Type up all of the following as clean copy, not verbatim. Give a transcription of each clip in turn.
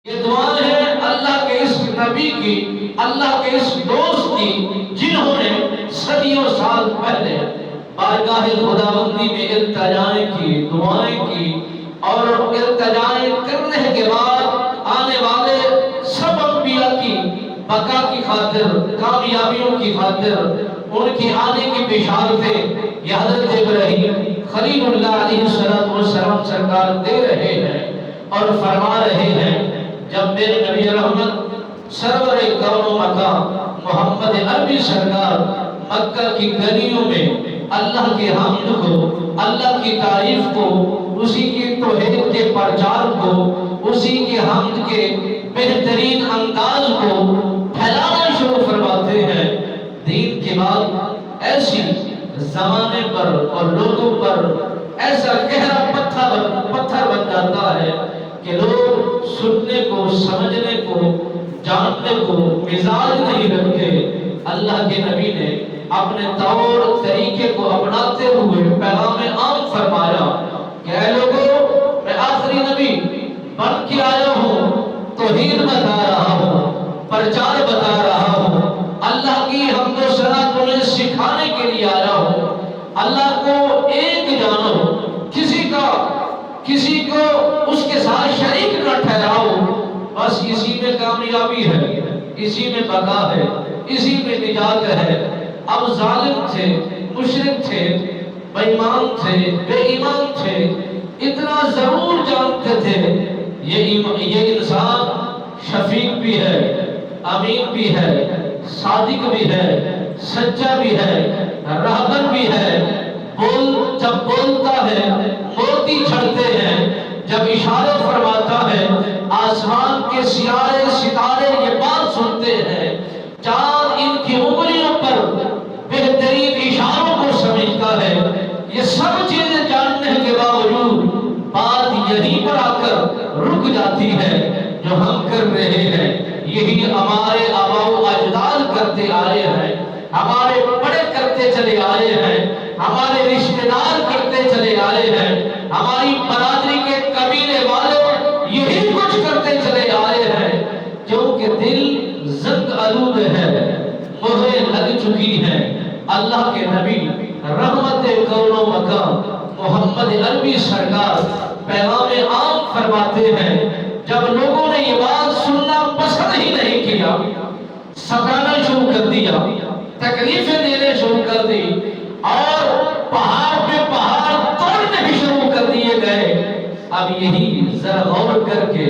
یہ دعا ہے اللہ کے اس نبی کی، اللہ کے اس دوست کی، جنہوں نے صدیوں سال پہلے بارگاہ خداوندی میں التجائیں کی، دعائیں کی، اور التجائیں کرنے کے بعد آنے والے سب انبیاء کی بقا کی خاطر، کامیابیوں کی خاطر، ان کی آنے کی بشارتیں یہ حضرت ابراہیم خلیل اللہ علیہ السلام سرکار دے رہے ہیں اور فرما رہے ہیں، جب میرے نبی رحمت سرور کون و مکان محمد عربی سرکار مکہ کی گلیوں میں اللہ کی حمد کو، اللہ کی تعریف کو، اسی کی توحید کے پرچار کو، اسی کی حمد کے بہترین انداز کو پھیلانا شروع فرماتے ہیں، دین کی بات ایسی زمانے پر اور لوگوں پر ایسا گہرا پتھر بن جاتا ہے کہ لوگ سننے کو، سمجھنے کو، جاننے کو مزاج نہیں رکھتے۔ اللہ کے نبی نے اپنے طور طریقے کو اپناتے ہوئے پیغام عام فرمایا کہ اے لوگوں، میں آخری نبی بن کے آیا ہوں، توحید بتا رہا ہوں، پرچار بتا رہا ہوں، اللہ کی حمد و ثنا تمہیں سکھانے کے لیے آیا ہوں۔ اللہ کو ایک جانو، کسی کو اس کے ساتھ شریک نہ ٹھہراؤ، بس اسی میں کامیابی ہے، اسی میں بقا ہے، اسی میں نجات ہے۔ اب ظالم تھے، مشرک تھے، بے ایمان تھے، بے ایمان تھے، اتنا ضرور جانتے تھے یہ انسان شفیق بھی ہے، امین بھی ہے، صادق بھی ہے، سچا بھی ہے، رہبر بھی ہے، جب بولتا ہے موتی چھڑتے ہیں، جب اشارہ فرماتا ہے آسمان کے سیارے ستارے یہ بات سنتے ہیں، چاند ان کی انگلیوں پر بہترین اشاروں کو سمجھتا ہے۔ یہ سب چیزیں جاننے کے باوجود بات یہیں پر آ کر رک جاتی ہے جو ہم کر رہے ہیں یہی ہمارے آباء و اجداد کرتے آئے ہیں، ہمارے بڑے کرتے چلے آئے ہیں، ہمارے رشتہ دار کرتے چلے آئے ہیں، ہماری برادری کے قبیلے والے یہی کچھ کرتے چلے آئے ہیں، کیونکہ دل زنگ آلود ہے، مہریں لگ چکی ہیں۔ اللہ کے نبی رحمت کون و مکان محمد عربی سرکار پیغام عام فرماتے ہیں، جب لوگوں نے یہ بات سننا پسند ہی نہیں کیا، ستانا شروع کر دیا، تکلیفیں دینے شروع کر دی، اور پہاڑ پہ پہاڑ توڑنے بھی شروع کر دیے گئے۔ اب یہی ذرا غور کر کے،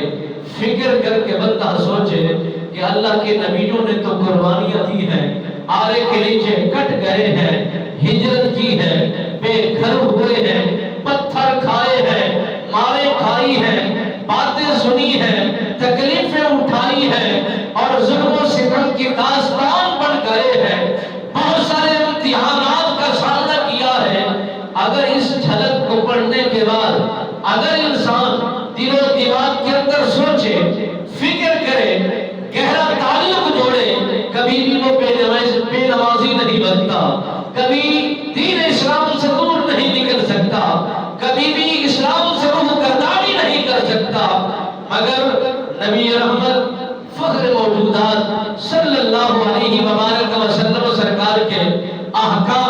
فکر کر کے بندہ سوچے کہ اللہ کے نبیوں نے تو قربانیاں دی ہیں، آرے کے نیچے کٹ گئے ہیں، ہجرت کی ہے، بے گھر ہوئے ہیں، پتھر کھائے ہیں، مارے کھائی ہیں، باتیں سنی ہیں، تکلیفیں اٹھائی ہیں، اور ظلم و ستم کی داستان بن گئے ہیں، بہت سارے امتحانات کا سامنا کیا ہے۔ اگر اس جھلک کو پڑھنے کے بعد اگر انسان دل و دماغ کے اندر سوچے، فکر کرے، گہرا تعلق جوڑے، کبھی بھی وہ بے نمازی نہیں بنتا، کبھی دین اسلام سے دور نہیں نکل سکتا، کبھی بھی اسلام سے روح گردانی نہیں کر سکتا، مگر نبی رحمت فخر موجودات صلی اللہ علیہ وسلم سرکار کے احکام